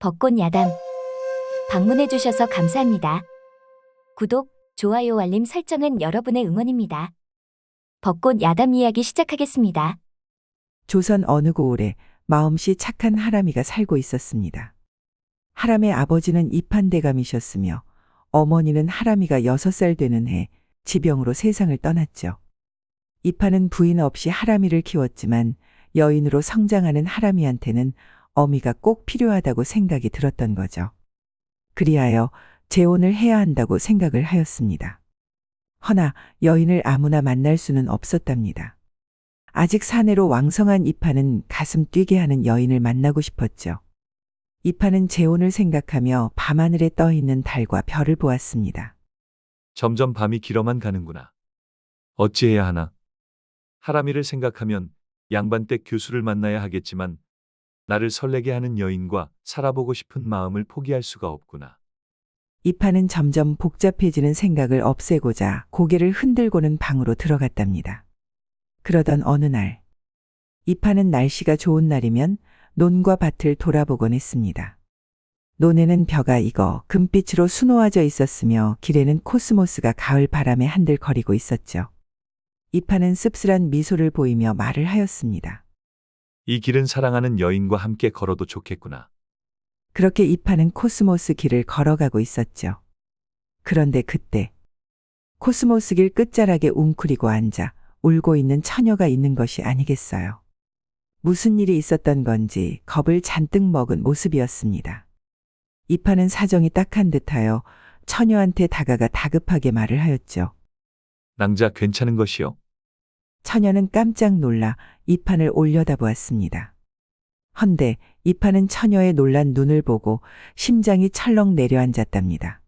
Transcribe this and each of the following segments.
벚꽃 야담 방문해주셔서 감사합니다. 구독, 좋아요, 알림 설정은 여러분의 응원입니다. 벚꽃 야담 이야기 시작하겠습니다. 조선 어느 고을에 마음씨 착한 하람이가 살고 있었습니다. 하람의 아버지는 이판대감이셨으며 어머니는 하람이가 6살 되는 해 지병으로 세상을 떠났죠. 이판은 부인 없이 하람이를 키웠지만 여인으로 성장하는 하람이한테는 어미가 꼭 필요하다고 생각이 들었던 거죠. 그리하여 재혼을 해야 한다고 생각을 하였습니다. 허나 여인을 아무나 만날 수는 없었답니다. 아직 사내로 왕성한 이판은 가슴 뛰게 하는 여인을 만나고 싶었죠. 이판은 재혼을 생각하며 밤하늘에 떠 있는 달과 별을 보았습니다. 점점 밤이 길어만 가는구나. 어찌해야 하나? 하람이를 생각하면 양반댁 교수를 만나야 하겠지만 나를 설레게 하는 여인과 살아보고 싶은 마음을 포기할 수가 없구나. 이판은 점점 복잡해지는 생각을 없애고자 고개를 흔들고는 방으로 들어갔답니다. 그러던 어느 날, 이판은 날씨가 좋은 날이면 논과 밭을 돌아보곤 했습니다. 논에는 벼가 익어 금빛으로 수놓아져 있었으며 길에는 코스모스가 가을 바람에 한들거리고 있었죠. 이판은 씁쓸한 미소를 보이며 말을 하였습니다. 이 길은 사랑하는 여인과 함께 걸어도 좋겠구나. 그렇게 이판은 코스모스 길을 걸어가고 있었죠. 그런데 그때 코스모스 길 끝자락에 웅크리고 앉아 울고 있는 처녀가 있는 것이 아니겠어요. 무슨 일이 있었던 건지 겁을 잔뜩 먹은 모습이었습니다. 이판은 사정이 딱한 듯하여 처녀한테 다가가 다급하게 말을 하였죠. 낭자 괜찮은 것이요? 처녀는 깜짝 놀라 이판을 올려다보았습니다. 헌데 이판은 처녀의 놀란 눈을 보고 심장이 철렁 내려앉았답니다.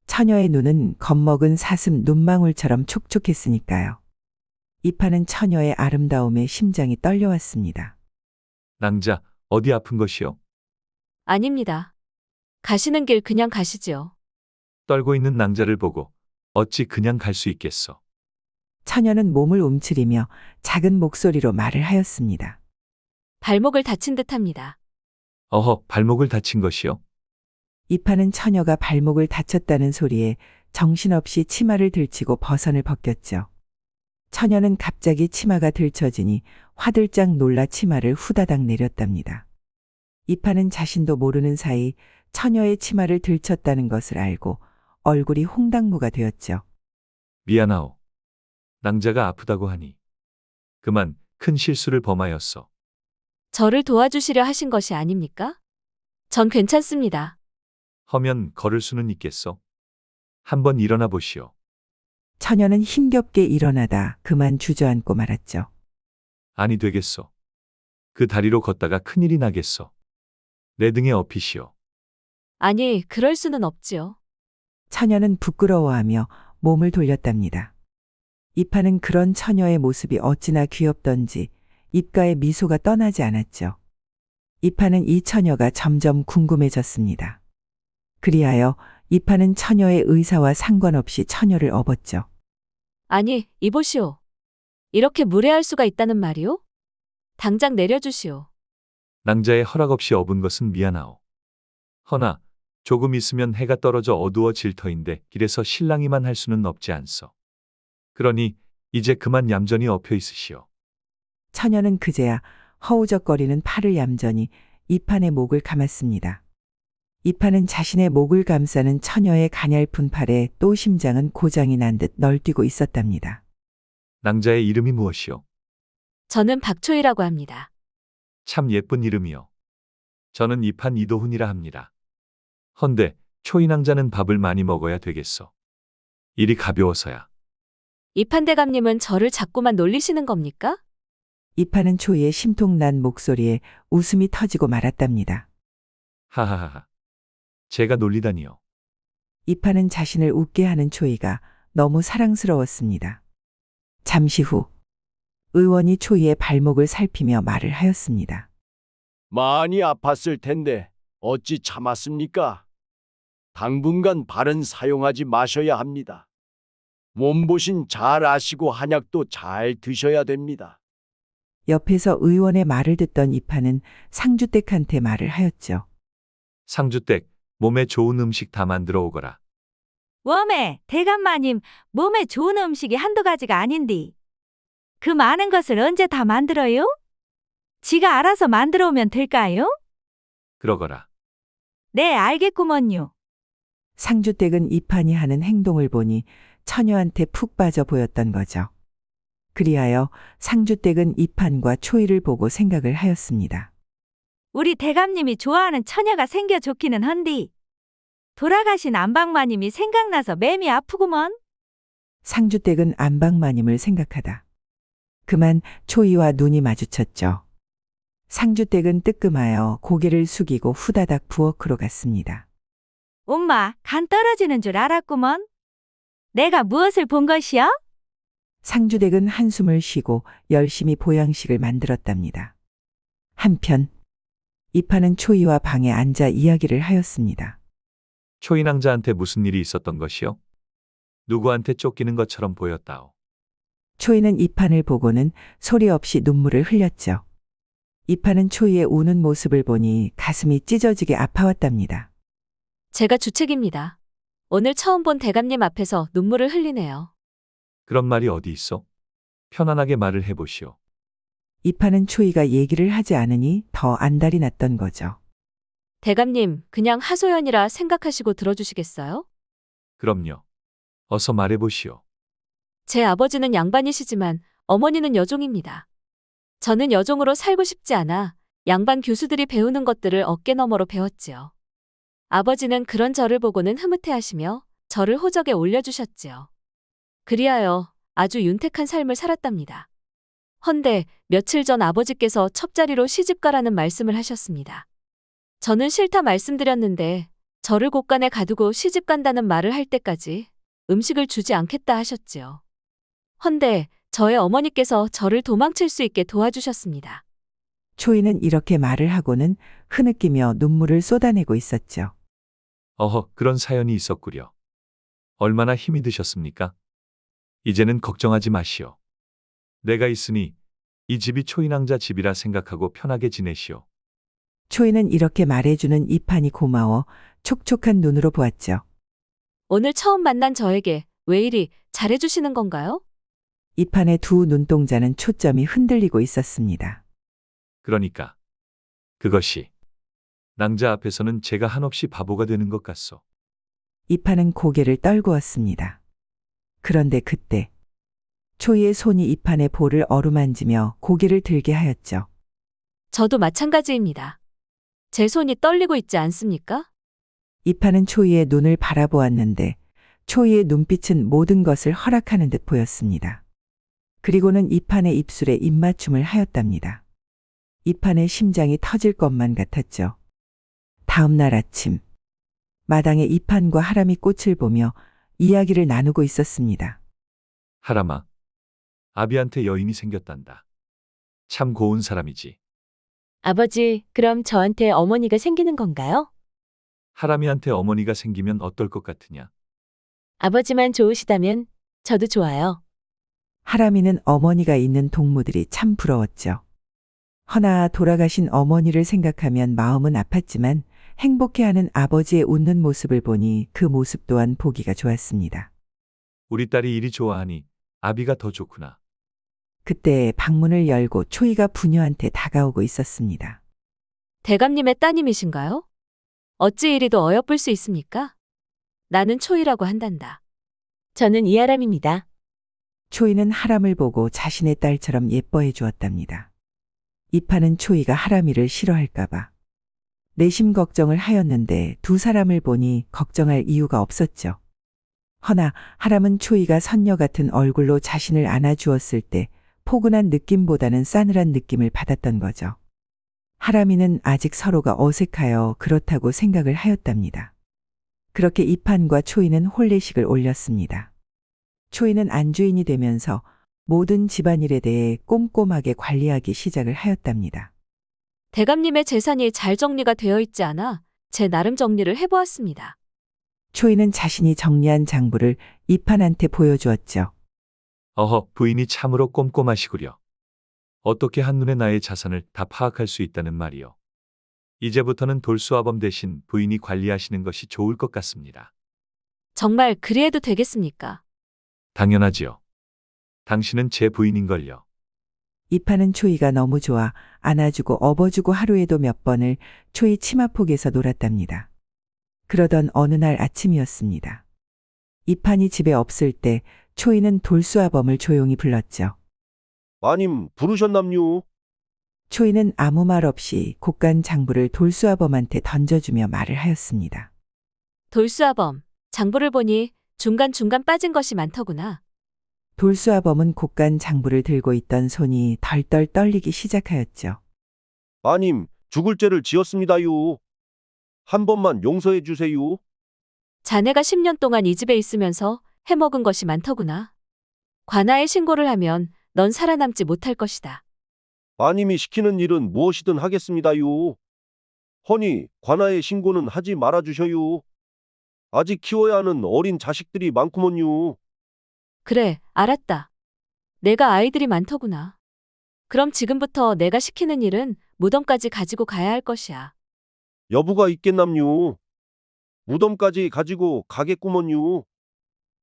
처녀의 눈은 겁먹은 사슴 눈망울처럼 촉촉했으니까요. 이판은 처녀의 아름다움에 심장이 떨려왔습니다. 낭자 어디 아픈 것이요? 아닙니다. 가시는 길 그냥 가시지요. 떨고 있는 낭자를 보고 어찌 그냥 갈 수 있겠어? 처녀는 몸을 움츠리며 작은 목소리로 말을 하였습니다. 발목을 다친 듯합니다. 어허, 발목을 다친 것이요? 이판은 처녀가 발목을 다쳤다는 소리에 정신없이 치마를 들치고 버선을 벗겼죠. 처녀는 갑자기 치마가 들쳐지니 화들짝 놀라 치마를 후다닥 내렸답니다. 이판은 자신도 모르는 사이 처녀의 치마를 들쳤다는 것을 알고 얼굴이 홍당무가 되었죠. 미안하오. 낭자가 아프다고 하니. 그만 큰 실수를 범하였어. 저를 도와주시려 하신 것이 아닙니까? 전 괜찮습니다. 허면 걸을 수는 있겠어? 한번 일어나 보시오. 처녀는 힘겹게 일어나다 그만 주저앉고 말았죠. 아니 되겠어. 그 다리로 걷다가 큰일이 나겠어. 내 등에 업히시오. 아니, 그럴 수는 없지요. 처녀는 부끄러워하며 몸을 돌렸답니다. 이판은 그런 처녀의 모습이 어찌나 귀엽던지 입가에 미소가 떠나지 않았죠. 이판은 이 처녀가 점점 궁금해졌습니다. 그리하여 이판은 처녀의 의사와 상관없이 처녀를 업었죠. 아니, 이보시오. 이렇게 무례할 수가 있다는 말이오? 당장 내려주시오. 낭자의 허락 없이 업은 것은 미안하오. 허나 조금 있으면 해가 떨어져 어두워질 터인데 길에서 실랑이만 할 수는 없지 않소. 그러니 이제 그만 얌전히 엎혀 있으시오. 처녀는 그제야 허우적거리는 팔을 얌전히 이판의 목을 감았습니다. 이판은 자신의 목을 감싸는 처녀의 가냘픈 팔에 또 심장은 고장이 난 듯 널뛰고 있었답니다. 낭자의 이름이 무엇이오? 저는 박초희라고 합니다. 참 예쁜 이름이요. 저는 이판 이도훈이라 합니다. 헌데 초이낭자는 밥을 많이 먹어야 되겠어. 일이 가벼워서야. 이판대감님은 저를 자꾸만 놀리시는 겁니까? 이판은 초이의 심통난 목소리에 웃음이 터지고 말았답니다. 하하하하. 제가 놀리다니요. 이판은 자신을 웃게 하는 초이가 너무 사랑스러웠습니다. 잠시 후 의원이 초이의 발목을 살피며 말을 하였습니다. 많이 아팠을 텐데 어찌 참았습니까? 당분간 발은 사용하지 마셔야 합니다. 몸보신 잘 아시고 한약도 잘 드셔야 됩니다. 옆에서 의원의 말을 듣던 이파는 상주댁한테 말을 하였죠. 상주댁, 몸에 좋은 음식 다 만들어 오거라. 웜에 대감마님 몸에 좋은 음식이 한두 가지가 아닌디. 그 많은 것을 언제 다 만들어요? 지가 알아서 만들어 오면 될까요? 그러거라. 네, 알겠구먼요. 상주댁은 이판이 하는 행동을 보니 처녀한테 푹 빠져 보였던 거죠. 그리하여 상주댁은 이판과 초이를 보고 생각을 하였습니다. 우리 대감님이 좋아하는 처녀가 생겨 좋기는 한디. 돌아가신 안방마님이 생각나서 맴이 아프구먼. 상주댁은 안방마님을 생각하다. 그만 초이와 눈이 마주쳤죠. 상주댁은 뜨끔하여 고개를 숙이고 후다닥 부엌으로 갔습니다. 엄마, 간 떨어지는 줄 알았구먼. 내가 무엇을 본 것이여? 상주댁은 한숨을 쉬고 열심히 보양식을 만들었답니다. 한편 이파는 초이와 방에 앉아 이야기를 하였습니다. 초인왕자한테 무슨 일이 있었던 것이요? 누구한테 쫓기는 것처럼 보였다오. 초이는 이판을 보고는 소리 없이 눈물을 흘렸죠. 이판은 초이의 우는 모습을 보니 가슴이 찢어지게 아파왔답니다. 제가 주책입니다. 오늘 처음 본 대감님 앞에서 눈물을 흘리네요. 그런 말이 어디 있어? 편안하게 말을 해보시오. 이파는 초이가 얘기를 하지 않으니 더 안달이 났던 거죠. 대감님, 그냥 하소연이라 생각하시고 들어주시겠어요? 그럼요. 어서 말해보시오. 제 아버지는 양반이시지만 어머니는 여종입니다. 저는 여종으로 살고 싶지 않아 양반 교수들이 배우는 것들을 어깨너머로 배웠지요. 아버지는 그런 저를 보고는 흐뭇해하시며 저를 호적에 올려주셨지요. 그리하여 아주 윤택한 삶을 살았답니다. 헌데 며칠 전 아버지께서 첩자리로 시집가라는 말씀을 하셨습니다. 저는 싫다 말씀드렸는데 저를 곳간에 가두고 시집간다는 말을 할 때까지 음식을 주지 않겠다 하셨지요. 헌데 저의 어머니께서 저를 도망칠 수 있게 도와주셨습니다. 초이는 이렇게 말을 하고는 흐느끼며 눈물을 쏟아내고 있었죠. 어허, 그런 사연이 있었구려. 얼마나 힘이 드셨습니까? 이제는 걱정하지 마시오. 내가 있으니 이 집이 초인왕자 집이라 생각하고 편하게 지내시오. 초이는 이렇게 말해주는 이판이 고마워 촉촉한 눈으로 보았죠. 오늘 처음 만난 저에게 왜 이리 잘해주시는 건가요? 이판의 두 눈동자는 초점이 흔들리고 있었습니다. 그러니까 그것이 낭자 앞에서는 제가 한없이 바보가 되는 것 같소. 이판은 고개를 떨구었습니다. 그런데 그때 초이의 손이 이판의 볼을 어루만지며 고개를 들게 하였죠. 저도 마찬가지입니다. 제 손이 떨리고 있지 않습니까? 이판은 초이의 눈을 바라보았는데 초이의 눈빛은 모든 것을 허락하는 듯 보였습니다. 그리고는 이판의 입술에 입맞춤을 하였답니다. 이판의 심장이 터질 것만 같았죠. 다음 날 아침 마당에 이판과 하람이 꽃을 보며 이야기를 나누고 있었습니다. 하람아, 아비한테 여인이 생겼단다. 참 고운 사람이지. 아버지, 그럼 저한테 어머니가 생기는 건가요? 하람이한테 어머니가 생기면 어떨 것 같으냐? 아버지만 좋으시다면 저도 좋아요. 하람이는 어머니가 있는 동무들이 참 부러웠죠. 허나 돌아가신 어머니를 생각하면 마음은 아팠지만 행복해하는 아버지의 웃는 모습을 보니 그 모습 또한 보기가 좋았습니다. 우리 딸이 일이 좋아하니 아비가 더 좋구나. 그때 방문을 열고 초이가 부녀한테 다가오고 있었습니다. 대감님의 따님이신가요? 어찌 이리도 어여쁠 수 있습니까? 나는 초이라고 한단다. 저는 이아람입니다. 초이는 하람을 보고 자신의 딸처럼 예뻐해 주었답니다. 이파는 초이가 하람이를 싫어할까봐 내심 걱정을 하였는데 두 사람을 보니 걱정할 이유가 없었죠. 허나 하람은 초이가 선녀 같은 얼굴로 자신을 안아주었을 때 포근한 느낌보다는 싸늘한 느낌을 받았던 거죠. 하람이는 아직 서로가 어색하여 그렇다고 생각을 하였답니다. 그렇게 이판과 초이는 혼례식을 올렸습니다. 초이는 안주인이 되면서 모든 집안일에 대해 꼼꼼하게 관리하기 시작을 하였답니다. 대감님의 재산이 잘 정리가 되어 있지 않아 제 나름 정리를 해보았습니다. 초이는 자신이 정리한 장부를 이판한테 보여주었죠. 어허, 부인이 참으로 꼼꼼하시구려. 어떻게 한눈에 나의 자산을 다 파악할 수 있다는 말이요. 이제부터는 돌수아범 대신 부인이 관리하시는 것이 좋을 것 같습니다. 정말 그리해도 되겠습니까? 당연하지요. 당신은 제 부인인걸요. 이파는 초이가 너무 좋아 안아주고 업어주고 하루에도 몇 번을 초이 치마폭에서 놀았답니다. 그러던 어느 날 아침이었습니다. 이판이 집에 없을 때 초이는 돌수아범을 조용히 불렀죠. 마님 부르셨남요? 초이는 아무 말 없이 곡간 장부를 돌수아범한테 던져주며 말을 하였습니다. 돌수아범, 장부를 보니 중간중간 빠진 것이 많더구나. 돌수아범은 곡간 장부를 들고 있던 손이 덜덜 떨리기 시작하였죠. 마님 죽을 죄를 지었습니다요. 한 번만 용서해 주세요. 자네가 10년 동안 이 집에 있으면서 해먹은 것이 많더구나. 관아에 신고를 하면 넌 살아남지 못할 것이다. 마님이 시키는 일은 무엇이든 하겠습니다요. 허니 관아에 신고는 하지 말아 주셔요. 아직 키워야 하는 어린 자식들이 많구먼요. 그래, 알았다. 내가 아이들이 많더구나. 그럼 지금부터 내가 시키는 일은 무덤까지 가지고 가야 할 것이야. 여부가 있겠남요. 무덤까지 가지고 가겠구먼요.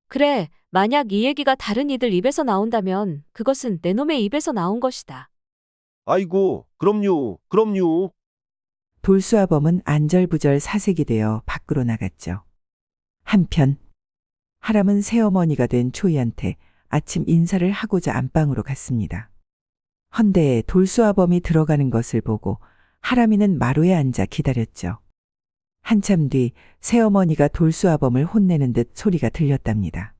그래, 만약 이 얘기가 다른 이들 입에서 나온다면 그것은 내 놈의 입에서 나온 것이다. 아이고, 그럼요. 돌수아범은 안절부절 사색이 되어 밖으로 나갔죠. 한편 하람은 새어머니가 된 초이한테 아침 인사를 하고자 안방으로 갔습니다. 헌데 돌수아범이 들어가는 것을 보고 하람이는 마루에 앉아 기다렸죠. 한참 뒤 새어머니가 돌수아범을 혼내는 듯 소리가 들렸답니다.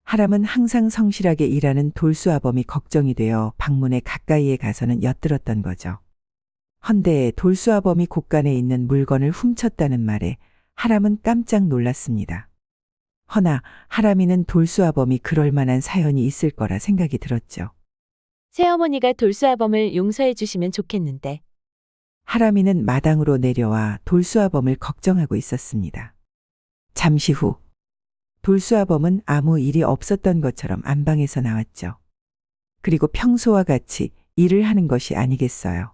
하람은 항상 성실하게 일하는 돌수아범이 걱정이 되어 방문에 가까이에 가서는 엿들었던 거죠. 헌데 돌수아범이 곳간에 있는 물건을 훔쳤다는 말에 하람은 깜짝 놀랐습니다. 허나 하람이는 돌수아범이 그럴 만한 사연이 있을 거라 생각이 들었죠. 새어머니가 돌수아범을 용서해 주시면 좋겠는데. 하람이는 마당으로 내려와 돌수아범을 걱정하고 있었습니다. 잠시 후 돌수아범은 아무 일이 없었던 것처럼 안방에서 나왔죠. 그리고 평소와 같이 일을 하는 것이 아니겠어요.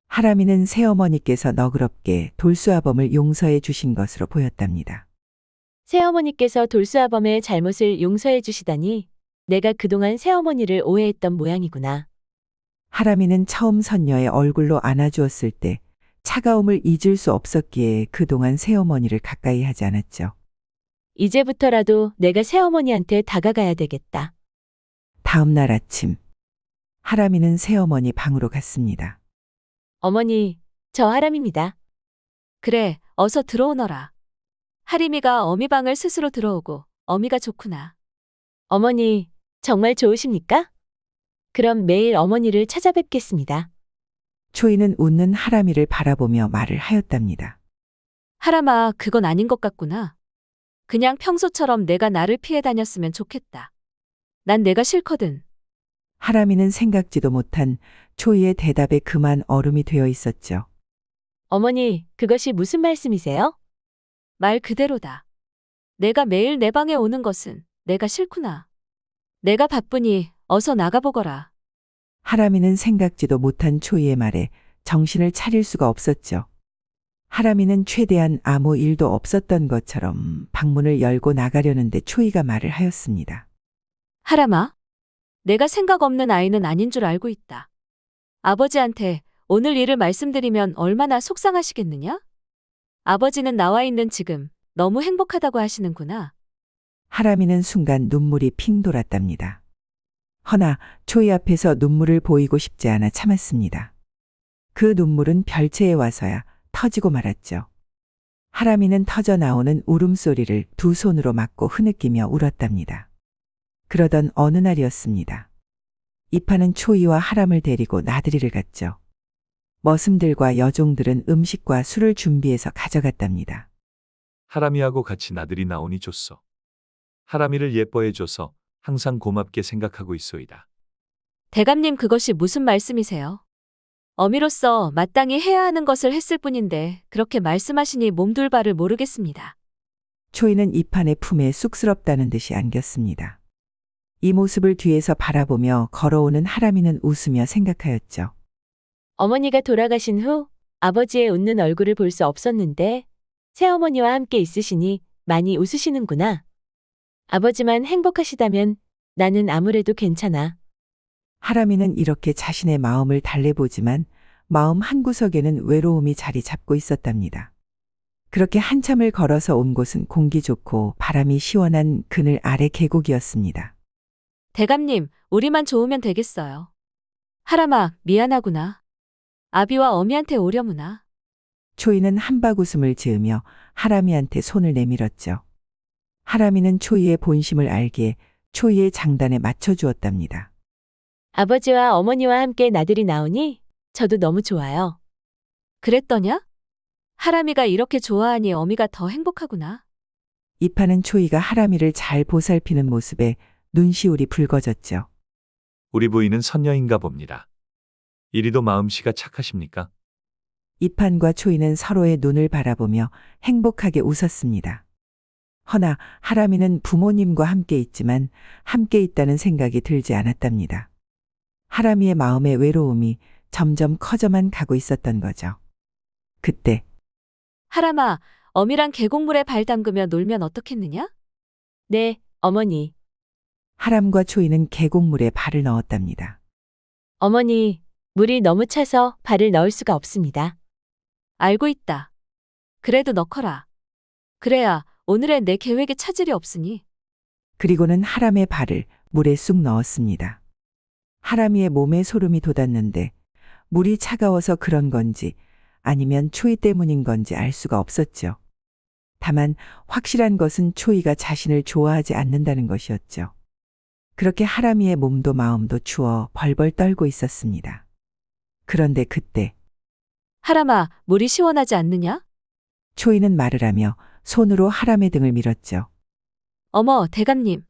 하람이는 새어머니께서 너그럽게 돌수아범을 용서해 주신 것으로 보였답니다. 새어머니께서 돌수아범의 잘못을 용서해 주시다니 내가 그동안 새어머니를 오해했던 모양이구나. 하람이는 처음 선녀의 얼굴로 안아주었을 때 차가움을 잊을 수 없었기에 그동안 새어머니를 가까이 하지 않았죠. 이제부터라도 내가 새어머니한테 다가가야 되겠다. 다음 날 아침 하람이는 새어머니 방으로 갔습니다. 어머니, 저 하람입니다. 그래, 어서 들어오너라. 하림이가 어미 방을 스스로 들어오고 어미가 좋구나. 어머니, 정말 좋으십니까? 그럼 매일 어머니를 찾아뵙겠습니다. 초이는 웃는 하람이를 바라보며 말을 하였답니다. 하람아, 그건 아닌 것 같구나. 그냥 평소처럼 내가 나를 피해 다녔으면 좋겠다. 난 내가 싫거든. 하람이는 생각지도 못한 초이의 대답에 그만 얼음이 되어 있었죠. 어머니, 그것이 무슨 말씀이세요? 말 그대로다. 내가 매일 내 방에 오는 것은 내가 싫구나. 내가 바쁘니 어서 나가보거라. 하람이는 생각지도 못한 초이의 말에 정신을 차릴 수가 없었죠. 하람이는 최대한 아무 일도 없었던 것처럼 방문을 열고 나가려는데 초이가 말을 하였습니다. 하람아, 내가 생각 없는 아이는 아닌 줄 알고 있다. 아버지한테 오늘 일을 말씀드리면 얼마나 속상하시겠느냐? 아버지는 나와 있는 지금 너무 행복하다고 하시는구나. 하람이는 순간 눈물이 핑 돌았답니다. 허나 초이 앞에서 눈물을 보이고 싶지 않아 참았습니다. 그 눈물은 별채에 와서야 터지고 말았죠. 하람이는 터져 나오는 울음소리를 두 손으로 막고 흐느끼며 울었답니다. 그러던 어느 날이었습니다. 이파는 초이와 하람을 데리고 나들이를 갔죠. 머슴들과 여종들은 음식과 술을 준비해서 가져갔답니다. 하람이하고 같이 나들이 나오니 좋소. 하람이를 예뻐해줘서 항상 고맙게 생각하고 있소이다. 대감님, 그것이 무슨 말씀이세요? 어미로서 마땅히 해야 하는 것을 했을 뿐인데 그렇게 말씀하시니 몸둘 바를 모르겠습니다. 초이는 이판의 품에 쑥스럽다는 듯이 안겼습니다. 이 모습을 뒤에서 바라보며 걸어오는 하람이는 웃으며 생각하였죠. 어머니가 돌아가신 후 아버지의 웃는 얼굴을 볼 수 없었는데 새어머니와 함께 있으시니 많이 웃으시는구나. 아버지만 행복하시다면 나는 아무래도 괜찮아. 하람이는 이렇게 자신의 마음을 달래보지만 마음 한구석에는 외로움이 자리 잡고 있었답니다. 그렇게 한참을 걸어서 온 곳은 공기 좋고 바람이 시원한 그늘 아래 계곡이었습니다. 대감님, 우리만 좋으면 되겠어요. 하람아, 미안하구나. 아비와 어미한테 오려무나. 초이는 한박 웃음을 지으며 하람이한테 손을 내밀었죠. 하람이는 초이의 본심을 알기에 초이의 장단에 맞춰주었답니다. 아버지와 어머니와 함께 나들이 나오니 저도 너무 좋아요. 그랬더냐? 하람이가 이렇게 좋아하니 어미가 더 행복하구나. 이파는 초이가 하람이를 잘 보살피는 모습에 눈시울이 붉어졌죠. 우리 부인은 선녀인가 봅니다. 이리도 마음씨가 착하십니까? 이판과 초이는 서로의 눈을 바라보며 행복하게 웃었습니다. 허나 하람이는 부모님과 함께 있지만 함께 있다는 생각이 들지 않았답니다. 하람이의 마음의 외로움이 점점 커져만 가고 있었던 거죠. 그때 하람아, 어미랑 계곡물에 발 담그며 놀면 어떻겠느냐? 네, 어머니. 하람과 초이는 계곡물에 발을 넣었답니다. 어머니, 물이 너무 차서 발을 넣을 수가 없습니다. 알고 있다. 그래도 넣거라. 그래야 오늘의 내 계획에 차질이 없으니. 그리고는 하람의 발을 물에 쑥 넣었습니다. 하람이의 몸에 소름이 돋았는데 물이 차가워서 그런 건지 아니면 초이 때문인 건지 알 수가 없었죠. 다만 확실한 것은 초이가 자신을 좋아하지 않는다는 것이었죠. 그렇게 하람이의 몸도 마음도 추워 벌벌 떨고 있었습니다. 그런데 그때 하람아, 물이 시원하지 않느냐? 초이는 말을 하며 손으로 하람의 등을 밀었죠. 어머, 대감님.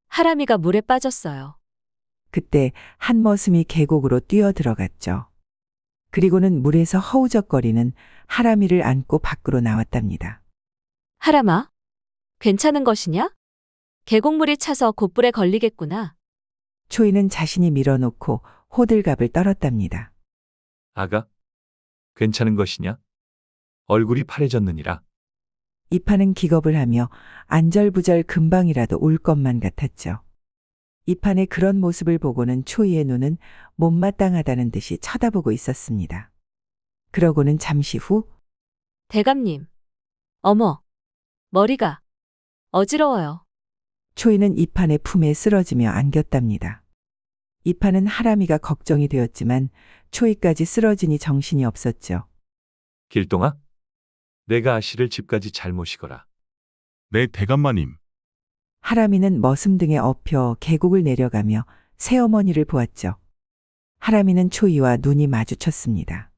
하람이가 물에 빠졌어요. 그때 한 머슴이 계곡으로 뛰어 들어갔죠. 그리고는 물에서 허우적거리는 하람이를 안고 밖으로 나왔답니다. 하람아, 괜찮은 것이냐? 계곡물이 차서 곧불에 걸리겠구나. 초이는 자신이 밀어놓고 호들갑을 떨었답니다. 아가? 괜찮은 것이냐? 얼굴이 파래졌느니라. 이파는 기겁을 하며 안절부절 금방이라도 울 것만 같았죠. 이판의 그런 모습을 보고는 초이의 눈은 못마땅하다는 듯이 쳐다보고 있었습니다. 그러고는 잠시 후 대감님. 어머, 머리가 어지러워요. 초이는 이판의 품에 쓰러지며 안겼답니다. 이판은 하람이가 걱정이 되었지만 초이까지 쓰러지니 정신이 없었죠. 길동아? 내가 아씨를 집까지 잘 모시거라. 네, 대감마님. 하람이는 머슴 등에 업혀 계곡을 내려가며 새어머니를 보았죠. 하람이는 초이와 눈이 마주쳤습니다.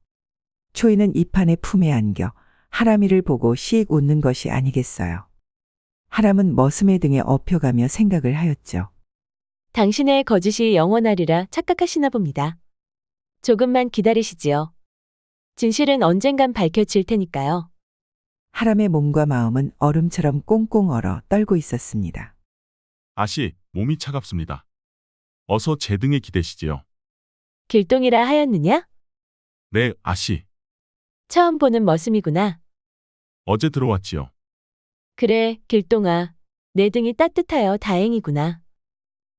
초이는 이판의 품에 안겨 하람이를 보고 씩 웃는 것이 아니겠어요. 하람은 머슴의 등에 업혀가며 생각을 하였죠. 당신의 거짓이 영원하리라 착각하시나 봅니다. 조금만 기다리시지요. 진실은 언젠간 밝혀질 테니까요. 하람의 몸과 마음은 얼음처럼 꽁꽁 얼어 떨고 있었습니다. 아씨, 몸이 차갑습니다. 어서 제 등에 기대시지요. 길동이라 하였느냐? 네, 아씨. 처음 보는 머슴이구나. 어제 들어왔지요. 그래, 길동아. 내 등이 따뜻하여 다행이구나.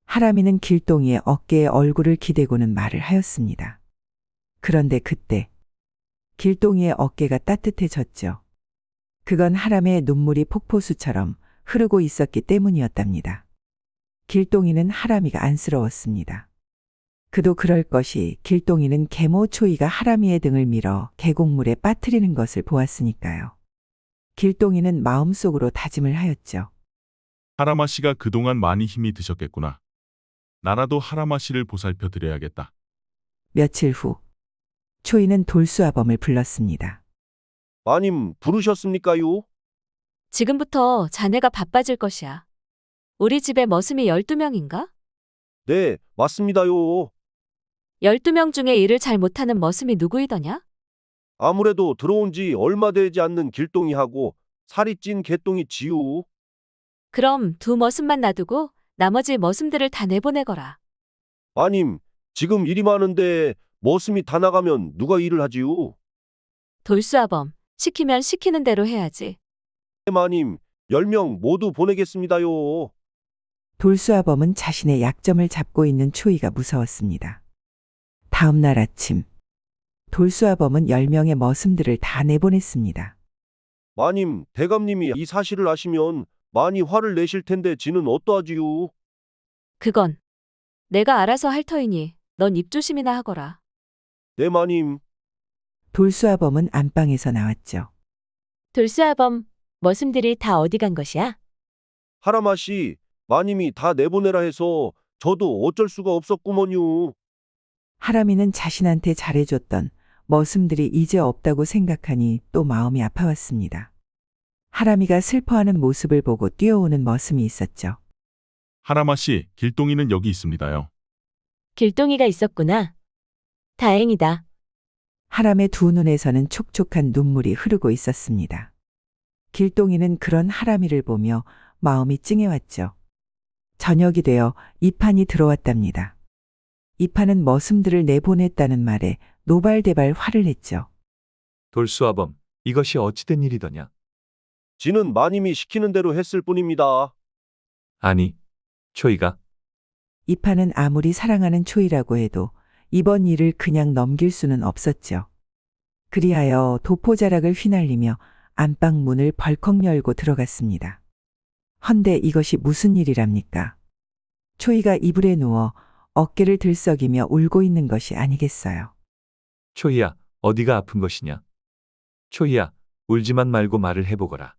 하람이는 길동이의 어깨에 얼굴을 기대고는 말을 하였습니다. 그런데 그때 길동이의 어깨가 따뜻해졌죠. 그건 하람의 눈물이 폭포수처럼 흐르고 있었기 때문이었답니다. 길동이는 하람이가 안쓰러웠습니다. 그도 그럴 것이 길동이는 계모 초이가 하람이의 등을 밀어 계곡물에 빠뜨리는 것을 보았으니까요. 길동이는 마음속으로 다짐을 하였죠. 하라마 씨가 그동안 많이 힘이 드셨겠구나. 나라도 하라마 씨를 보살펴 드려야겠다. 며칠 후 초이는 돌수아범을 불렀습니다. 마님 부르셨습니까요? 지금부터 자네가 바빠질 것이야. 우리 집에 머슴이 12명인가? 네, 맞습니다요. 12명 중에 일을 잘 못하는 머슴이 누구이더냐? 아무래도 들어온 지 얼마 되지 않는 길동이하고 살이 찐 개똥이 지요. 그럼 두 머슴만 놔두고 나머지 머슴들을 다 내보내거라. 마님, 지금 일이 많은데 머슴이 다 나가면 누가 일을 하지요? 돌수아범, 시키면 시키는 대로 해야지. 마님, 10명 모두 보내겠습니다요. 돌수아범은 자신의 약점을 잡고 있는 초이가 무서웠습니다. 다음 날 아침, 돌수아범은 10명의 머슴들을 다 내보냈습니다. 마님, 대감님이 이 사실을 아시면 많이 화를 내실 텐데 지는 어떠하지요? 그건 내가 알아서 할 터이니 넌 입 조심이나 하거라. 네, 마님. 돌수아범은 안방에서 나왔죠. 돌수아범, 머슴들이 다 어디 간 것이야? 하라마 씨, 마님이 다 내보내라 해서 저도 어쩔 수가 없었구먼요. 하람이는 자신한테 잘해줬던 머슴들이 이제 없다고 생각하니 또 마음이 아파왔습니다. 하람이가 슬퍼하는 모습을 보고 뛰어오는 머슴이 있었죠. 하라마 씨, 길동이는 여기 있습니다요. 길동이가 있었구나. 다행이다. 하람의 두 눈에서는 촉촉한 눈물이 흐르고 있었습니다. 길동이는 그런 하람이를 보며 마음이 찡해왔죠. 저녁이 되어 이판이 들어왔답니다. 이판은 머슴들을 내보냈다는 말에 노발대발 화를 냈죠. 돌수아범, 이것이 어찌된 일이더냐? 지는 마님이 시키는 대로 했을 뿐입니다. 아니, 초이가 이판은 아무리 사랑하는 초이라고 해도 이번 일을 그냥 넘길 수는 없었죠. 그리하여 도포자락을 휘날리며 안방 문을 벌컥 열고 들어갔습니다. 헌데 이것이 무슨 일이랍니까? 초이가 이불에 누워 어깨를 들썩이며 울고 있는 것이 아니겠어요. 초이야, 어디가 아픈 것이냐? 초이야, 울지만 말고 말을 해보거라.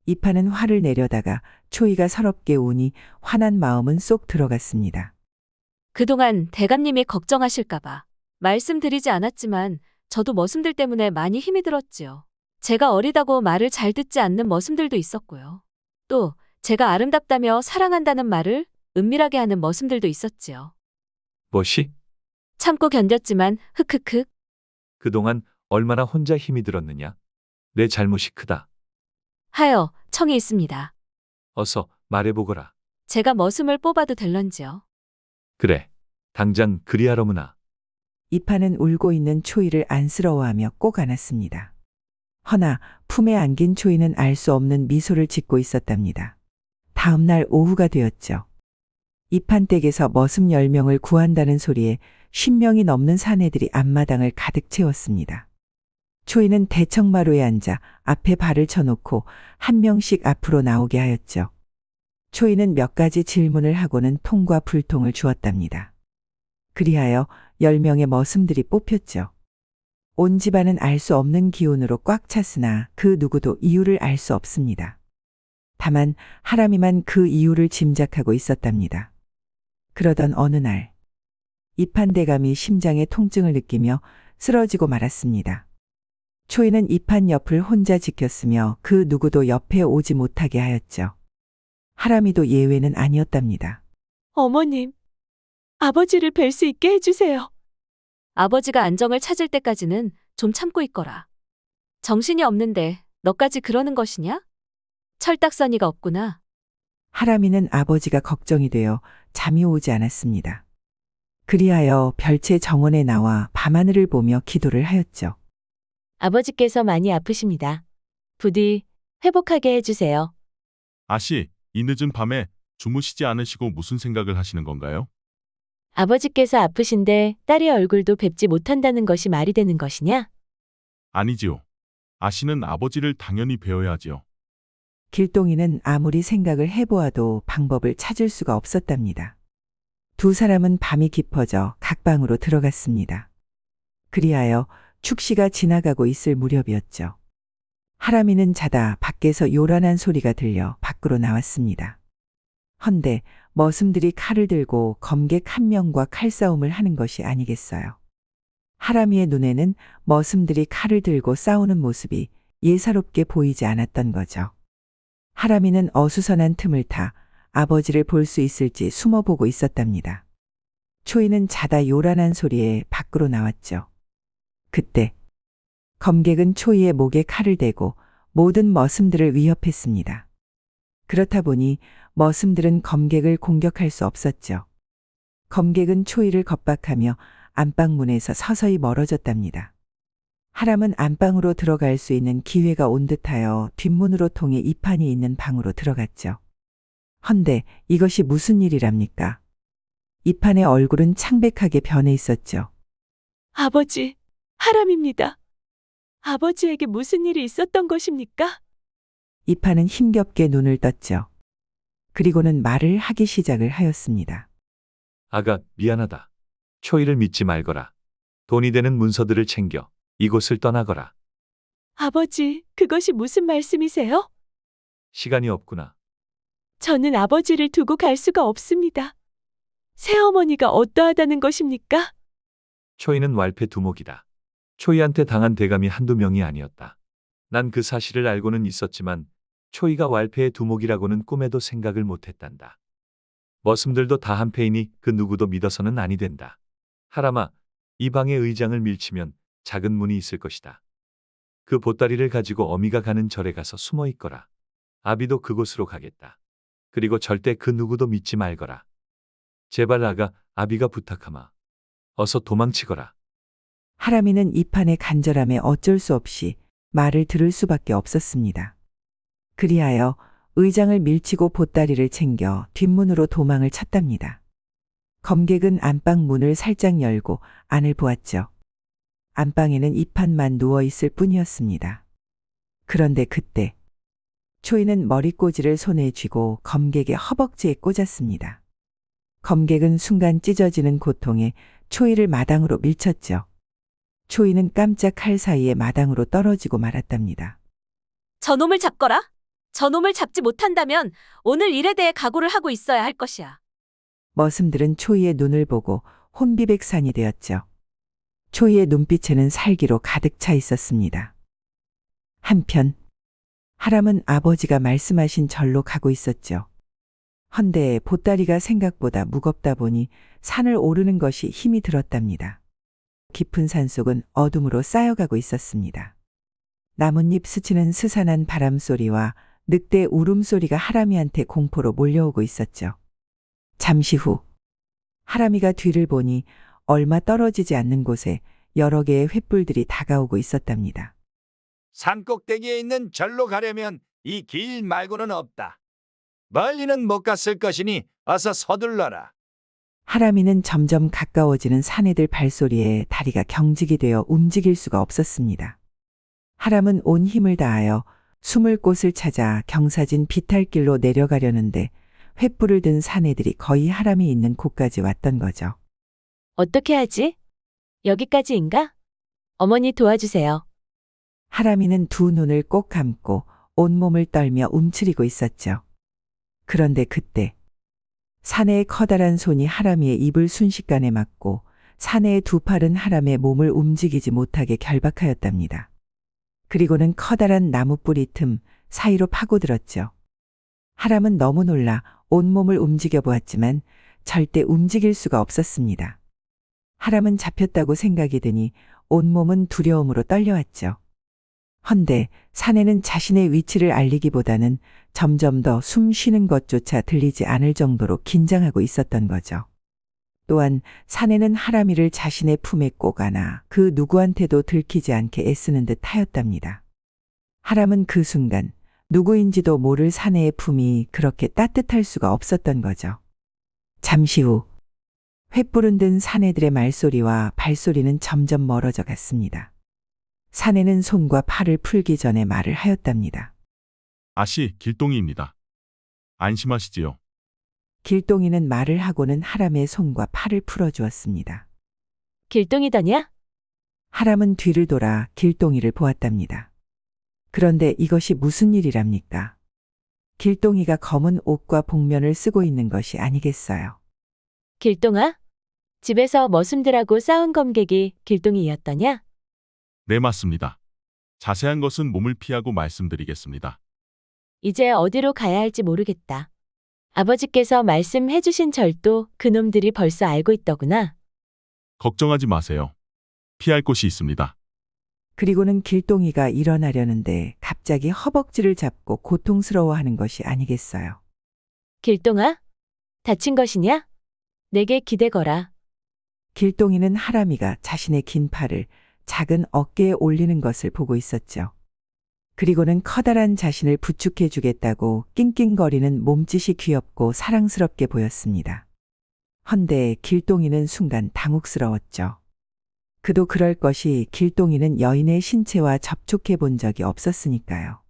이판은 화를 내려다가 초이가 서럽게 우니 화난 마음은 쏙 들어갔습니다. 그동안 대감님이 걱정하실까봐 말씀드리지 않았지만 저도 머슴들 때문에 많이 힘이 들었지요. 제가 어리다고 말을 잘 듣지 않는 머슴들도 있었고요. 또 제가 아름답다며 사랑한다는 말을 은밀하게 하는 머슴들도 있었지요. 뭐시? 참고 견뎠지만 흑흑흑. 그동안 얼마나 혼자 힘이 들었느냐? 내 잘못이 크다. 하여 청이 있습니다. 어서 말해보거라. 제가 머슴을 뽑아도 될런지요. 그래, 당장 그리하러무나. 이판은 울고 있는 초이를 안쓰러워하며 꼭 안았습니다. 허나 품에 안긴 초이는 알 수 없는 미소를 짓고 있었답니다. 다음 날 오후가 되었죠. 이판 댁에서 머슴 10명을 구한다는 소리에 10명이 넘는 사내들이 앞마당을 가득 채웠습니다. 초이는 대청마루에 앉아 앞에 발을 쳐놓고 한 명씩 앞으로 나오게 하였죠. 초이는 몇 가지 질문을 하고는 통과 불통을 주었답니다. 그리하여 10명의 머슴들이 뽑혔죠. 온 집안은 알 수 없는 기운으로 꽉 찼으나 그 누구도 이유를 알 수 없습니다. 다만 하람이만 그 이유를 짐작하고 있었답니다. 그러던 어느 날 이판대감이 심장에 통증을 느끼며 쓰러지고 말았습니다. 초이는 이판 옆을 혼자 지켰으며 그 누구도 옆에 오지 못하게 하였죠. 하람이도 예외는 아니었답니다. 어머님, 아버지를 뵐 수 있게 해주세요. 아버지가 안정을 찾을 때까지는 좀 참고 있거라. 정신이 없는데 너까지 그러는 것이냐? 철딱서니가 없구나. 하람이는 아버지가 걱정이 되어 잠이 오지 않았습니다. 그리하여 별채 정원에 나와 밤하늘을 보며 기도를 하였죠. 아버지께서 많이 아프십니다. 부디 회복하게 해주세요. 아씨, 이 늦은 밤에 주무시지 않으시고 무슨 생각을 하시는 건가요? 아버지께서 아프신데 딸의 얼굴도 뵙지 못한다는 것이 말이 되는 것이냐? 아니지요. 아씨는 아버지를 당연히 배워야지요. 길동이는 아무리 생각을 해보아도 방법을 찾을 수가 없었답니다. 두 사람은 밤이 깊어져 각 방으로 들어갔습니다. 그리하여 축시가 지나가고 있을 무렵이었죠. 하람이는 자다 밖에서 요란한 소리가 들려 밖으로 나왔습니다. 헌데 머슴들이 칼을 들고 검객 한 명과 칼싸움을 하는 것이 아니겠어요. 하람이의 눈에는 머슴들이 칼을 들고 싸우는 모습이 예사롭게 보이지 않았던 거죠. 하람이는 어수선한 틈을 타 아버지를 볼 수 있을지 숨어보고 있었답니다. 초이는 자다 요란한 소리에 밖으로 나왔죠. 그때 검객은 초이의 목에 칼을 대고 모든 머슴들을 위협했습니다. 그렇다 보니 머슴들은 검객을 공격할 수 없었죠. 검객은 초이를 겁박하며 안방문에서 서서히 멀어졌답니다. 하람은 안방으로 들어갈 수 있는 기회가 온 듯하여 뒷문으로 통해 이판이 있는 방으로 들어갔죠. 헌데 이것이 무슨 일이랍니까? 이판의 얼굴은 창백하게 변해 있었죠. 아버지, 하람입니다. 아버지에게 무슨 일이 있었던 것입니까? 이판은 힘겹게 눈을 떴죠. 그리고는 말을 하기 시작을 하였습니다. 아가, 미안하다. 초이를 믿지 말거라. 돈이 되는 문서들을 챙겨 이곳을 떠나거라. 아버지, 그것이 무슨 말씀이세요? 시간이 없구나. 저는 아버지를 두고 갈 수가 없습니다. 새어머니가 어떠하다는 것입니까? 초이는 왈패 두목이다. 초이한테 당한 대감이 한두 명이 아니었다. 난 그 사실을 알고는 있었지만 초이가 왈패의 두목이라고는 꿈에도 생각을 못했단다. 머슴들도 다 한패이니 그 누구도 믿어서는 아니 된다. 하람아, 이 방의 의장을 밀치면 작은 문이 있을 것이다. 그 보따리를 가지고 어미가 가는 절에 가서 숨어 있거라. 아비도 그곳으로 가겠다. 그리고 절대 그 누구도 믿지 말거라. 제발 아가, 아비가 부탁하마. 어서 도망치거라. 하람이는 이판의 간절함에 어쩔 수 없이 말을 들을 수밖에 없었습니다. 그리하여 의장을 밀치고 보따리를 챙겨 뒷문으로 도망을 쳤답니다. 검객은 안방 문을 살짝 열고 안을 보았죠. 안방에는 이판만 누워있을 뿐이었습니다. 그런데 그때 초이는 머리꼬지를 손에 쥐고 검객의 허벅지에 꽂았습니다. 검객은 순간 찢어지는 고통에 초이를 마당으로 밀쳤죠. 초이는 깜짝할 사이에 마당으로 떨어지고 말았답니다. 저놈을 잡거라. 저놈을 잡지 못한다면 오늘 일에 대해 각오를 하고 있어야 할 것이야. 머슴들은 초이의 눈을 보고 혼비백산이 되었죠. 초이의 눈빛에는 살기로 가득 차 있었습니다. 한편 하람은 아버지가 말씀하신 절로 가고 있었죠. 헌데 보따리가 생각보다 무겁다 보니 산을 오르는 것이 힘이 들었답니다. 깊은 산속은 어둠으로 쌓여가고 있었습니다. 나뭇잎 스치는 스산한 바람소리와 늑대 울음소리가 하람이한테 공포로 몰려오고 있었죠. 잠시 후 하람이가 뒤를 보니 얼마 떨어지지 않는 곳에 여러 개의 횃불들이 다가오고 있었답니다. 산꼭대기에 있는 절로 가려면 이 길 말고는 없다. 멀리는 못 갔을 것이니 어서 서둘러라. 하람이는 점점 가까워지는 사내들 발소리에 다리가 경직이 되어 움직일 수가 없었습니다. 하람은 온 힘을 다하여 숨을 곳을 찾아 경사진 비탈길로 내려가려는데 횃불을 든 사내들이 거의 하람이 있는 곳까지 왔던 거죠. 어떻게 하지? 여기까지인가? 어머니 도와주세요. 하람이는 두 눈을 꼭 감고 온몸을 떨며 움츠리고 있었죠. 그런데 그때 사내의 커다란 손이 하람이의 입을 순식간에 막고 사내의 두 팔은 하람의 몸을 움직이지 못하게 결박하였답니다. 그리고는 커다란 나무뿌리 틈 사이로 파고들었죠. 하람은 너무 놀라 온몸을 움직여 보았지만 절대 움직일 수가 없었습니다. 하람은 잡혔다고 생각이 드니 온몸은 두려움으로 떨려왔죠. 헌데 사내는 자신의 위치를 알리기보다는 점점 더 숨 쉬는 것조차 들리지 않을 정도로 긴장하고 있었던 거죠. 또한 사내는 하람이를 자신의 품에 꼭 안아 그 누구한테도 들키지 않게 애쓰는 듯 하였답니다. 하람은 그 순간 누구인지도 모를 사내의 품이 그렇게 따뜻할 수가 없었던 거죠. 잠시 후 횃불은 든 사내들의 말소리와 발소리는 점점 멀어져 갔습니다. 사내는 손과 팔을 풀기 전에 말을 하였답니다. 아씨, 길동이입니다. 안심하시지요. 길동이는 말을 하고는 하람의 손과 팔을 풀어주었습니다. 길동이더냐? 하람은 뒤를 돌아 길동이를 보았답니다. 그런데 이것이 무슨 일이랍니까? 길동이가 검은 옷과 복면을 쓰고 있는 것이 아니겠어요. 길동아? 집에서 머슴들하고 싸운 검객이 길동이였더냐? 네, 맞습니다. 자세한 것은 몸을 피하고 말씀드리겠습니다. 이제 어디로 가야 할지 모르겠다. 아버지께서 말씀해 주신 절도 그놈들이 벌써 알고 있더구나. 걱정하지 마세요. 피할 곳이 있습니다. 그리고는 길동이가 일어나려는데 갑자기 허벅지를 잡고 고통스러워하는 것이 아니겠어요. 길동아? 다친 것이냐? 내게 기대거라. 길동이는 하람이가 자신의 긴 팔을 작은 어깨에 올리는 것을 보고 있었죠. 그리고는 커다란 자신을 부축해 주겠다고 낑낑거리는 몸짓이 귀엽고 사랑스럽게 보였습니다. 헌데 길동이는 순간 당혹스러웠죠. 그도 그럴 것이 길동이는 여인의 신체와 접촉해 본 적이 없었으니까요.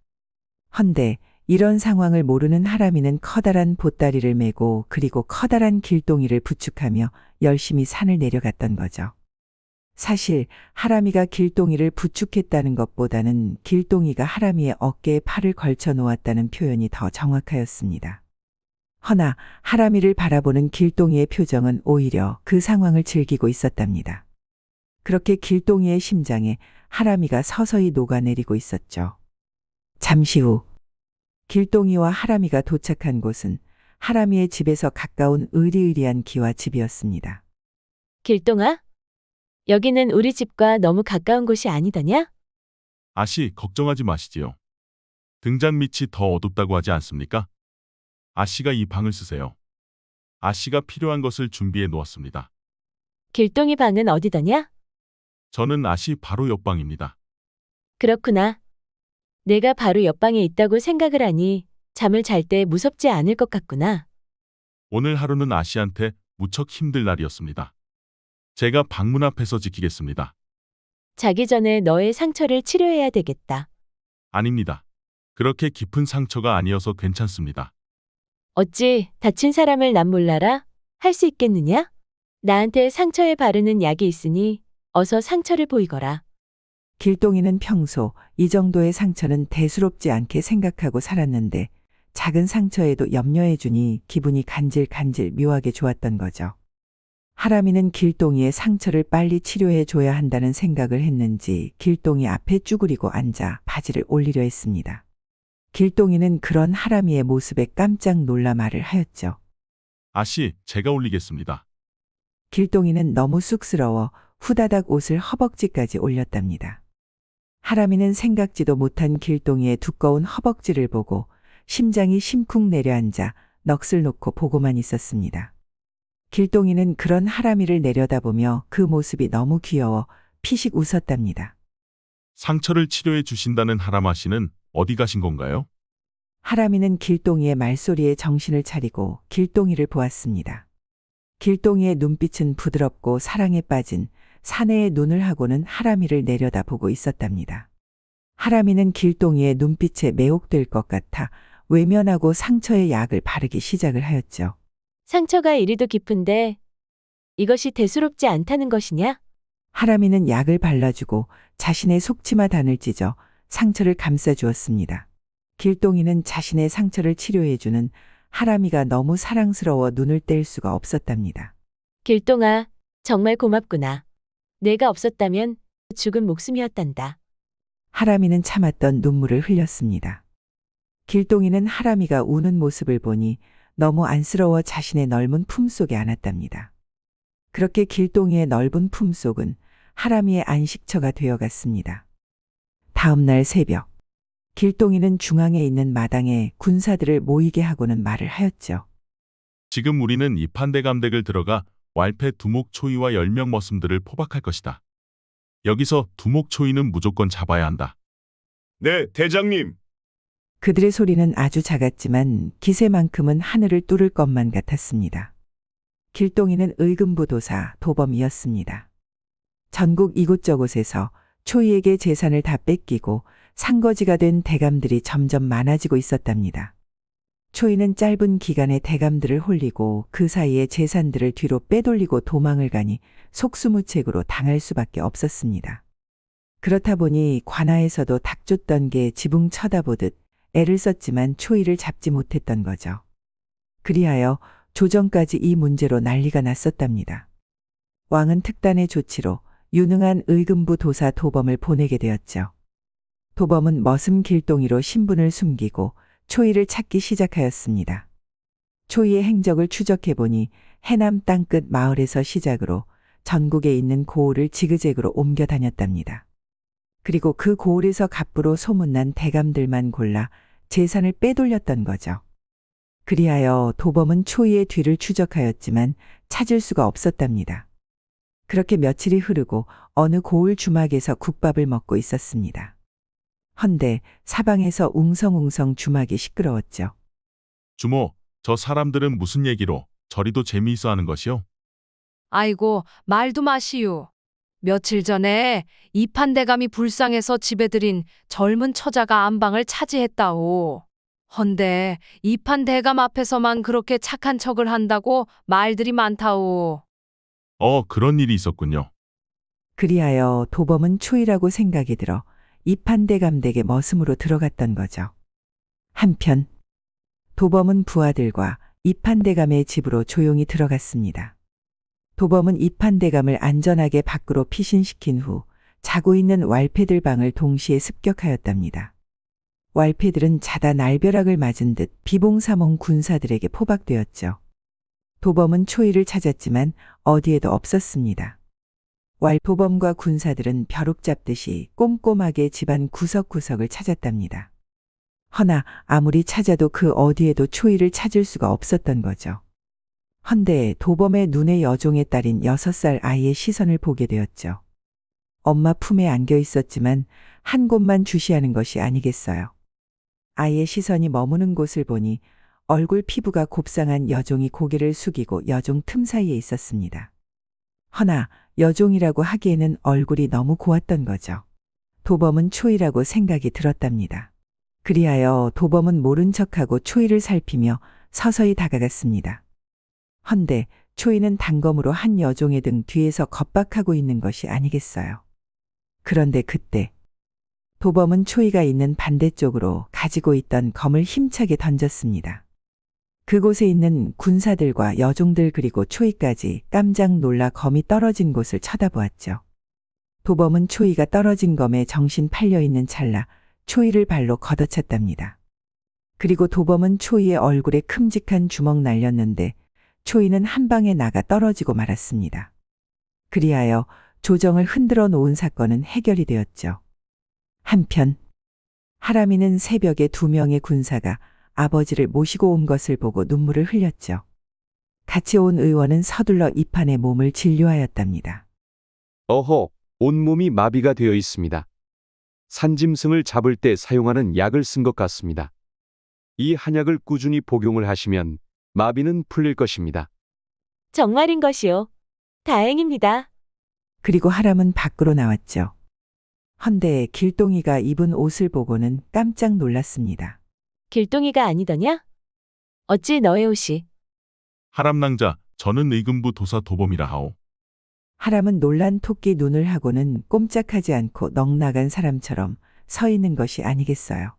헌데 이런 상황을 모르는 하람이는 커다란 보따리를 메고 그리고 커다란 길동이를 부축하며 열심히 산을 내려갔던 거죠. 사실 하람이가 길동이를 부축했다는 것보다는 길동이가 하람이의 어깨에 팔을 걸쳐 놓았다는 표현이 더 정확하였습니다. 허나 하람이를 바라보는 길동이의 표정은 오히려 그 상황을 즐기고 있었답니다. 그렇게 길동이의 심장에 하람이가 서서히 녹아내리고 있었죠. 잠시 후 길동이와 하람이가 도착한 곳은 하람이의 집에서 가까운 으리으리한 기와 집이었습니다. 길동아? 여기는 우리 집과 너무 가까운 곳이 아니더냐? 아씨, 걱정하지 마시지요. 등잔 밑이 더 어둡다고 하지 않습니까? 아씨가 이 방을 쓰세요. 아씨가 필요한 것을 준비해 놓았습니다. 길동이 방은 어디더냐? 저는 아씨 바로 옆방입니다. 그렇구나. 내가 바로 옆방에 있다고 생각을 하니 잠을 잘 때 무섭지 않을 것 같구나. 오늘 하루는 아씨한테 무척 힘들 날이었습니다. 제가 방문 앞에서 지키겠습니다. 자기 전에 너의 상처를 치료해야 되겠다. 아닙니다. 그렇게 깊은 상처가 아니어서 괜찮습니다. 어찌 다친 사람을 난 몰라라? 할 수 있겠느냐? 나한테 상처에 바르는 약이 있으니 어서 상처를 보이거라. 길동이는 평소 이 정도의 상처는 대수롭지 않게 생각하고 살았는데 작은 상처에도 염려해 주니 기분이 간질간질 묘하게 좋았던 거죠. 하람이는 길동이의 상처를 빨리 치료해 줘야 한다는 생각을 했는지 길동이 앞에 쭈그리고 앉아 바지를 올리려 했습니다. 길동이는 그런 하람이의 모습에 깜짝 놀라 말을 하였죠. 아씨, 제가 올리겠습니다. 길동이는 너무 쑥스러워 후다닥 옷을 허벅지까지 올렸답니다. 하람이는 생각지도 못한 길동이의 두꺼운 허벅지를 보고 심장이 심쿵 내려앉아 넋을 놓고 보고만 있었습니다. 길동이는 그런 하람이를 내려다보며 그 모습이 너무 귀여워 피식 웃었답니다. 상처를 치료해 주신다는 하람아 씨는 어디 가신 건가요? 하람이는 길동이의 말소리에 정신을 차리고 길동이를 보았습니다. 길동이의 눈빛은 부드럽고 사랑에 빠진 사내의 눈을 하고는 하람이를 내려다보고 있었답니다. 하람이는 길동이의 눈빛에 매혹될 것 같아 외면하고 상처에 약을 바르기 시작을 하였죠. 상처가 이리도 깊은데 이것이 대수롭지 않다는 것이냐? 하람이는 약을 발라주고 자신의 속치마 단을 찢어 상처를 감싸주었습니다. 길동이는 자신의 상처를 치료해주는 하람이가 너무 사랑스러워 눈을 뗄 수가 없었답니다. 길동아, 정말 고맙구나. 내가 없었다면 죽은 목숨이었단다. 하람이는 참았던 눈물을 흘렸습니다. 길동이는 하람이가 우는 모습을 보니 너무 안쓰러워 자신의 넓은 품속에 안았답니다. 그렇게 길동이의 넓은 품속은 하람이의 안식처가 되어갔습니다. 다음 날 새벽, 길동이는 중앙에 있는 마당에 군사들을 모이게 하고는 말을 하였죠. 지금 우리는 이판대감댁을 들어가 왈패 두목초이와 10명 머슴들을 포박할 것이다. 여기서 두목초이는 무조건 잡아야 한다. 네, 대장님. 그들의 소리는 아주 작았지만 기세만큼은 하늘을 뚫을 것만 같았습니다. 길동이는 의금부도사 도범이었습니다. 전국 이곳저곳에서 초이에게 재산을 다 뺏기고 상거지가 된 대감들이 점점 많아지고 있었답니다. 초이는 짧은 기간에 대감들을 홀리고 그 사이에 재산들을 뒤로 빼돌리고 도망을 가니 속수무책으로 당할 수밖에 없었습니다. 그렇다 보니 관아에서도 닥쳤던 게 지붕 쳐다보듯 애를 썼지만 초이를 잡지 못했던 거죠. 그리하여 조정까지 이 문제로 난리가 났었답니다. 왕은 특단의 조치로 유능한 의금부 도사 도범을 보내게 되었죠. 도범은 머슴 길동이로 신분을 숨기고 초이를 찾기 시작하였습니다. 초이의 행적을 추적해보니 해남 땅끝 마을에서 시작으로 전국에 있는 고을을 지그재그로 옮겨 다녔답니다. 그리고 그 고을에서 갑부로 소문난 대감들만 골라 재산을 빼돌렸던 거죠. 그리하여 도범은 초이의 뒤를 추적하였지만 찾을 수가 없었답니다. 그렇게 며칠이 흐르고 어느 고을 주막에서 국밥을 먹고 있었습니다. 헌데 사방에서 웅성웅성 주막이 시끄러웠죠. 주모, 저 사람들은 무슨 얘기로 저리도 재미있어 하는 것이요? 아이고, 말도 마시오. 며칠 전에 이판대감이 불쌍해서 집에 들인 젊은 처자가 안방을 차지했다오. 헌데 이판대감 앞에서만 그렇게 착한 척을 한다고 말들이 많다오. 그런 일이 있었군요. 그리하여 도범은 초이라고 생각이 들어 이판대감 댁에 머슴으로 들어갔던 거죠. 한편 도범은 부하들과 이판대감의 집으로 조용히 들어갔습니다. 도범은 이판대감을 안전하게 밖으로 피신시킨 후 자고 있는 왈패들 방을 동시에 습격하였답니다. 왈패들은 자다 날벼락을 맞은 듯 비봉사몽 군사들에게 포박되었죠. 도범은 초이를 찾았지만 어디에도 없었습니다. 도범과 군사들은 벼룩 잡듯이 꼼꼼하게 집안 구석구석을 찾았답니다. 허나 아무리 찾아도 그 어디에도 초이를 찾을 수가 없었던 거죠. 헌데 도범의 눈에 여종의 딸인 6살 아이의 시선을 보게 되었죠. 엄마 품에 안겨 있었지만 한 곳만 주시하는 것이 아니겠어요. 아이의 시선이 머무는 곳을 보니 얼굴 피부가 곱상한 여종이 고개를 숙이고 여종 틈 사이에 있었습니다. 허나 여종이라고 하기에는 얼굴이 너무 고왔던 거죠. 도범은 초이라고 생각이 들었답니다. 그리하여 도범은 모른 척하고 초이를 살피며 서서히 다가갔습니다. 헌데 초이는 단검으로 한 여종의 등 뒤에서 겁박하고 있는 것이 아니겠어요. 그런데 그때 도범은 초이가 있는 반대쪽으로 가지고 있던 검을 힘차게 던졌습니다. 그곳에 있는 군사들과 여종들 그리고 초이까지 깜짝 놀라 검이 떨어진 곳을 쳐다보았죠. 도범은 초이가 떨어진 검에 정신 팔려 있는 찰나 초이를 발로 걷어찼답니다. 그리고 도범은 초이의 얼굴에 큼직한 주먹 날렸는데 초이는 한 방에 나가 떨어지고 말았습니다. 그리하여 조정을 흔들어 놓은 사건은 해결이 되었죠. 한편 하람이는 새벽에 2명의 군사가 아버지를 모시고 온 것을 보고 눈물을 흘렸죠. 같이 온 의원은 서둘러 이판의 몸을 진료하였답니다. 어허, 온몸이 마비가 되어 있습니다. 산짐승을 잡을 때 사용하는 약을 쓴 것 같습니다. 이 한약을 꾸준히 복용을 하시면 마비는 풀릴 것입니다. 정말인 것이요. 다행입니다. 그리고 하람은 밖으로 나왔죠. 헌데 길동이가 입은 옷을 보고는 깜짝 놀랐습니다. 길동이가 아니더냐? 어찌 너의 옷이? 하람낭자, 저는 의금부 도사 도범이라 하오. 하람은 놀란 토끼 눈을 하고는 꼼짝하지 않고 넋나간 사람처럼 서 있는 것이 아니겠어요.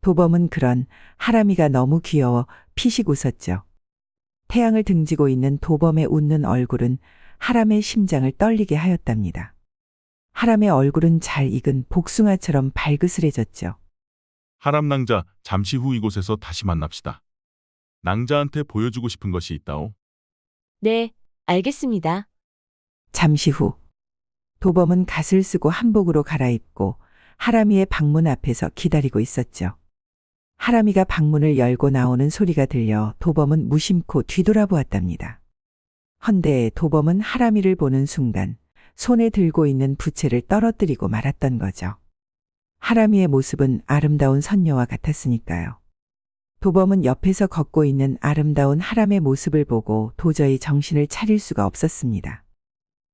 도범은 그런 하람이가 너무 귀여워 피식 웃었죠. 태양을 등지고 있는 도범의 웃는 얼굴은 하람의 심장을 떨리게 하였답니다. 하람의 얼굴은 잘 익은 복숭아처럼 발그스레졌죠. 하람낭자, 잠시 후 이곳에서 다시 만납시다. 낭자한테 보여주고 싶은 것이 있다오. 네, 알겠습니다. 잠시 후 도범은 갓을 쓰고 한복으로 갈아입고 하람이의 방문 앞에서 기다리고 있었죠. 하람이가 방문을 열고 나오는 소리가 들려 도범은 무심코 뒤돌아보았답니다. 헌데 도범은 하람이를 보는 순간 손에 들고 있는 부채를 떨어뜨리고 말았던 거죠. 하람이의 모습은 아름다운 선녀와 같았으니까요. 도범은 옆에서 걷고 있는 아름다운 하람의 모습을 보고 도저히 정신을 차릴 수가 없었습니다.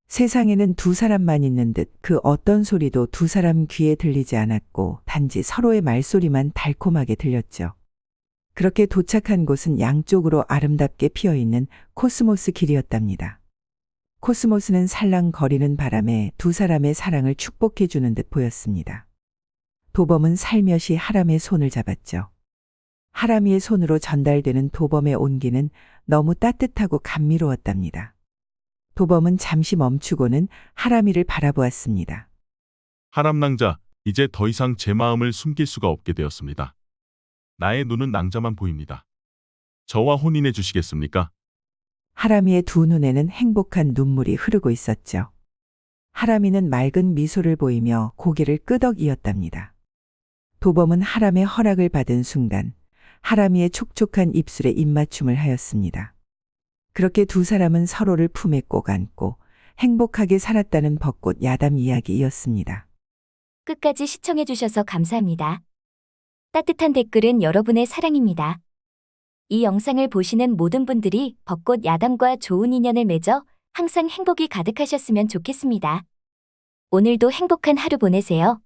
세상에는 두 사람만 있는 듯 그 어떤 소리도 두 사람 귀에 들리지 않았고 단지 서로의 말소리만 달콤하게 들렸죠. 그렇게 도착한 곳은 양쪽으로 아름답게 피어있는 코스모스 길이었답니다. 코스모스는 살랑거리는 바람에 두 사람의 사랑을 축복해 주는 듯 보였습니다. 도범은 살며시 하람의 손을 잡았죠. 하람이의 손으로 전달되는 도범의 온기는 너무 따뜻하고 감미로웠답니다. 도범은 잠시 멈추고는 하람이를 바라보았습니다. 하람낭자, 이제 더 이상 제 마음을 숨길 수가 없게 되었습니다. 나의 눈은 낭자만 보입니다. 저와 혼인해 주시겠습니까? 하람이의 두 눈에는 행복한 눈물이 흐르고 있었죠. 하람이는 맑은 미소를 보이며 고개를 끄덕이었답니다. 도범은 하람의 허락을 받은 순간 하람이의 촉촉한 입술에 입맞춤을 하였습니다. 그렇게 두 사람은 서로를 품에 꼭 안고 행복하게 살았다는 벚꽃 야담 이야기이었습니다. 끝까지 시청해주셔서 감사합니다. 따뜻한 댓글은 여러분의 사랑입니다. 이 영상을 보시는 모든 분들이 벚꽃 야담과 좋은 인연을 맺어 항상 행복이 가득하셨으면 좋겠습니다. 오늘도 행복한 하루 보내세요.